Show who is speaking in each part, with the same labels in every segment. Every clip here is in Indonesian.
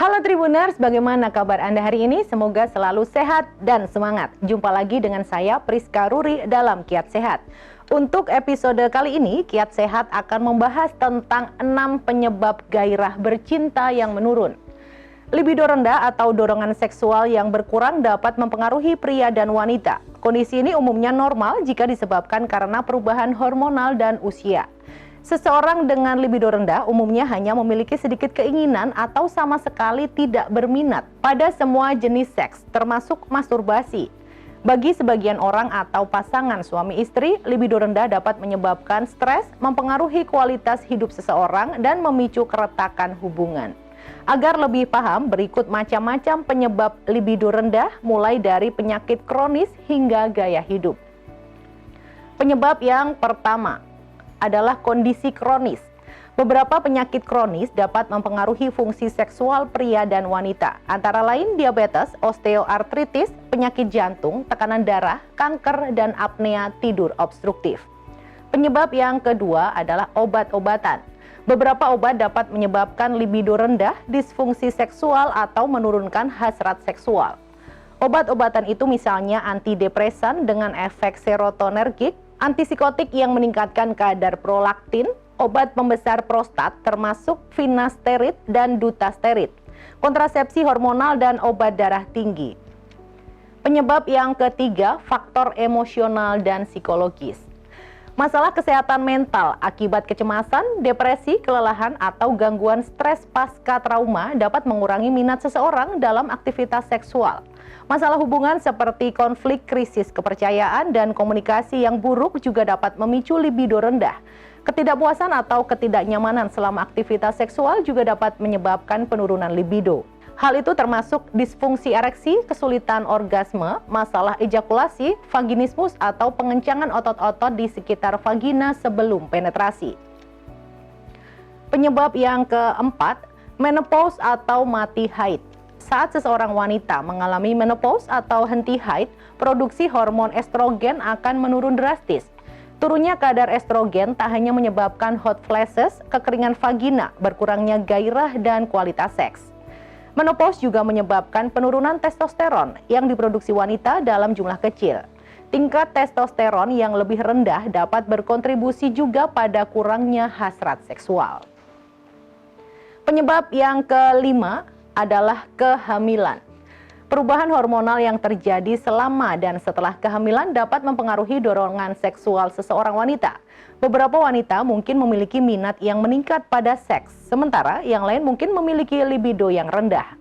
Speaker 1: Halo Tribuners, bagaimana kabar Anda hari ini? Semoga selalu sehat dan semangat. Jumpa lagi dengan saya Priska Ruri dalam Kiat Sehat. Untuk episode kali ini, Kiat Sehat akan membahas tentang 6 penyebab gairah bercinta yang menurun. Libido rendah atau dorongan seksual yang berkurang dapat mempengaruhi pria dan wanita. Kondisi ini umumnya normal jika disebabkan karena perubahan hormonal dan usia. Seseorang dengan libido rendah umumnya hanya memiliki sedikit keinginan atau sama sekali tidak berminat pada semua jenis seks, termasuk masturbasi. Bagi sebagian orang atau pasangan suami istri, libido rendah dapat menyebabkan stres, mempengaruhi kualitas hidup seseorang, dan memicu keretakan hubungan. Agar lebih paham, berikut macam-macam penyebab libido rendah, mulai dari penyakit kronis hingga gaya hidup. Penyebab yang pertama adalah kondisi kronis. Beberapa penyakit kronis dapat mempengaruhi fungsi seksual pria dan wanita, antara lain diabetes, osteoartritis, penyakit jantung, tekanan darah, kanker, dan apnea tidur obstruktif. Penyebab yang kedua adalah obat-obatan. Beberapa obat dapat menyebabkan libido rendah, disfungsi seksual, atau menurunkan hasrat seksual. Obat-obatan itu misalnya antidepresan dengan efek serotonergik, antipsikotik yang meningkatkan kadar prolaktin, obat pembesar prostat termasuk finasterid dan dutasterid, kontrasepsi hormonal, dan obat darah tinggi. Penyebab yang ketiga, faktor emosional dan psikologis. Masalah kesehatan mental akibat kecemasan, depresi, kelelahan, atau gangguan stres pasca trauma dapat mengurangi minat seseorang dalam aktivitas seksual. Masalah hubungan seperti konflik, krisis kepercayaan, dan komunikasi yang buruk juga dapat memicu libido rendah. Ketidakpuasan atau ketidaknyamanan selama aktivitas seksual juga dapat menyebabkan penurunan libido. Hal itu termasuk disfungsi ereksi, kesulitan orgasme, masalah ejakulasi, vaginismus, atau pengencangan otot-otot di sekitar vagina sebelum penetrasi. Penyebab yang keempat, menopause atau mati haid. Saat seseorang wanita mengalami menopause atau henti haid, produksi hormon estrogen akan menurun drastis. Turunnya kadar estrogen tak hanya menyebabkan hot flashes, kekeringan vagina, berkurangnya gairah, dan kualitas seks. Menopause juga menyebabkan penurunan testosteron yang diproduksi wanita dalam jumlah kecil. Tingkat testosteron yang lebih rendah dapat berkontribusi juga pada kurangnya hasrat seksual. Penyebab yang kelima adalah kehamilan. Perubahan hormonal yang terjadi selama dan setelah kehamilan dapat mempengaruhi dorongan seksual seseorang wanita. Beberapa wanita mungkin memiliki minat yang meningkat pada seks, sementara yang lain mungkin memiliki libido yang rendah.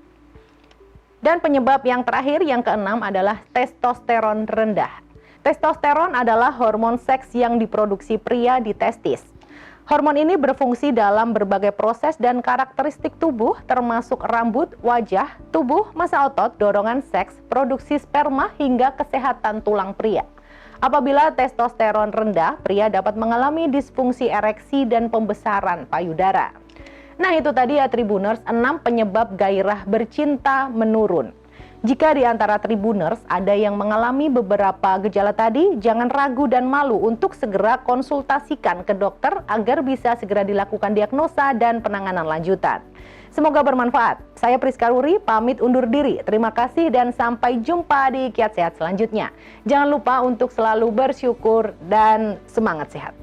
Speaker 1: Dan penyebab yang terakhir, yang keenam, adalah testosteron rendah. Testosteron adalah hormon seks yang diproduksi pria di testis. Hormon ini berfungsi dalam berbagai proses dan karakteristik tubuh, termasuk rambut, wajah, tubuh, massa otot, dorongan seks, produksi sperma, hingga kesehatan tulang pria. Apabila testosteron rendah, pria dapat mengalami disfungsi ereksi dan pembesaran payudara. Nah, itu tadi ya Tribuners, 6 penyebab gairah bercinta menurun. Jika di antara Tribuners ada yang mengalami beberapa gejala tadi, jangan ragu dan malu untuk segera konsultasikan ke dokter agar bisa segera dilakukan diagnosa dan penanganan lanjutan. Semoga bermanfaat. Saya Priska Ruri, pamit undur diri. Terima kasih dan sampai jumpa di Kiat Sehat selanjutnya. Jangan lupa untuk selalu bersyukur dan semangat sehat.